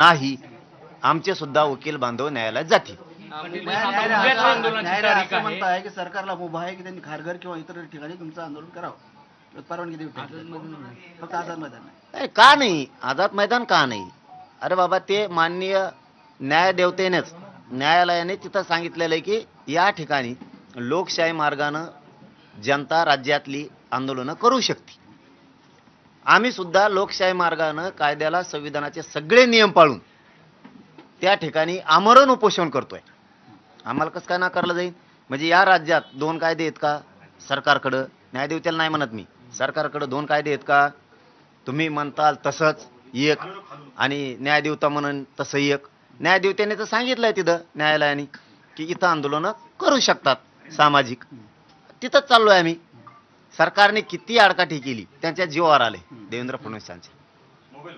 नाही, आमचे सुद्धा वकील बांधव न्यायालयात जातील. असं म्हणताय की सरकारला मुभा आहे की त्यांनी खारघर किंवा इतर ठिकाणी तुमचं आंदोलन करावं, परवानगी देऊ फक्त आझाद मैदान नाही. नाही, का नाही आझाद मैदान का नाही? अरे बाबा, ते माननीय न्यायदेवतेनेच न्यायालयाने तिथं सांगितलेलं आहे की या ठिकाणी लोकशाही मार्गानं जनता राज्यातली आंदोलनं करू शकते. आम्ही सुद्धा लोकशाही मार्गानं कायद्याला संविधानाचे सगळे नियम पाळून त्या ठिकाणी आमरण उपोषण करतोय. आम्हाला कसं काय नाकारलं जाईल? म्हणजे या राज्यात दोन कायदे आहेत का? सरकारकडं, न्यायदेवतेला नाही म्हणत मी, सरकारकडं दोन कायदे आहेत का? तुम्ही म्हणताल तसंच एक आणि न्यायदेवता म्हणून तसं एक. न्यायदेवतेने तर सांगितलंय तिथं न्यायालयाने की इथं आंदोलनं करू शकतात सामाजिक. तिथंच चाललोय आम्ही. सरकारने किती आडकाठी केली, त्यांच्या जीवावर आले देवेंद्र फडणवीसांचे.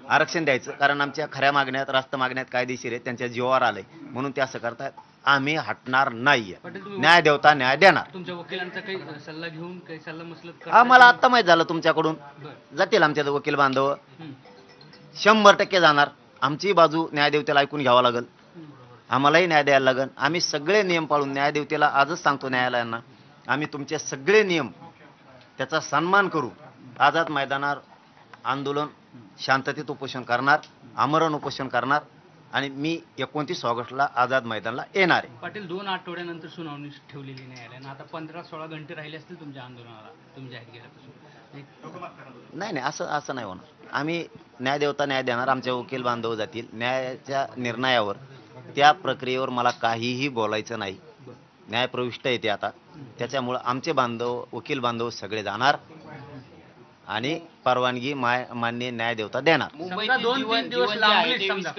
आरक्षण द्यायचं कारण आमच्या खऱ्या मागण्यात, रास्त मागण्यात कायदेशीर आहेत, त्यांच्या जीवावर आलंय म्हणून ते असं करतात. आम्ही हटणार नाहीये. न्याय देवता न्याय देणार. तुमच्या वकिलांचा काही सल्ला घेऊन काही सल्ला मसलत आम्हाला आत्ता माहित झालं तुमच्याकडून. जातील आमच्या वकील बांधव, 100% जाणार. आमची बाजू न्यायदेवतेला ऐकून घ्यावा लागेल, आम्हालाही न्याय द्यायला लागेल. आम्ही सगळे नियम पाळून न्यायदेवतेला आजच सांगतो न्यायालयांना, आम्ही तुमचे सगळे नियम त्याचा सन्मान करू. आझाद मैदानावर आंदोलन शांततेत उपोषण करणार, आमरण उपोषण करणार आणि मी 29 ऑगस्टला आझाद मैदानला येणार आहे. पाटील, 2 आठवड्यानंतर सुनावणी ठेवलेली न्यायालयानं. आता 15-16 घंटे राहिले असतील तुमच्या आंदोलनाला, तुम्ही जाहीर केल्यापासून. नाही असं नाही होणार. आम्ही न्यायदेवता न्याय देणार. आमच्या वकील बांधव जातील न्यायाच्या निर्णयावर. त्या प्रक्रियेवर मला काहीही बोलायचं नाही. न्याय प्रविष्ट येते आता, त्याच्यामुळं आमचे बांधव, वकील बांधव सगळे जाणार आणि परवानगी मान्य न्यायदेवता देणार. समजा 2-3 दिवस लांबली समजा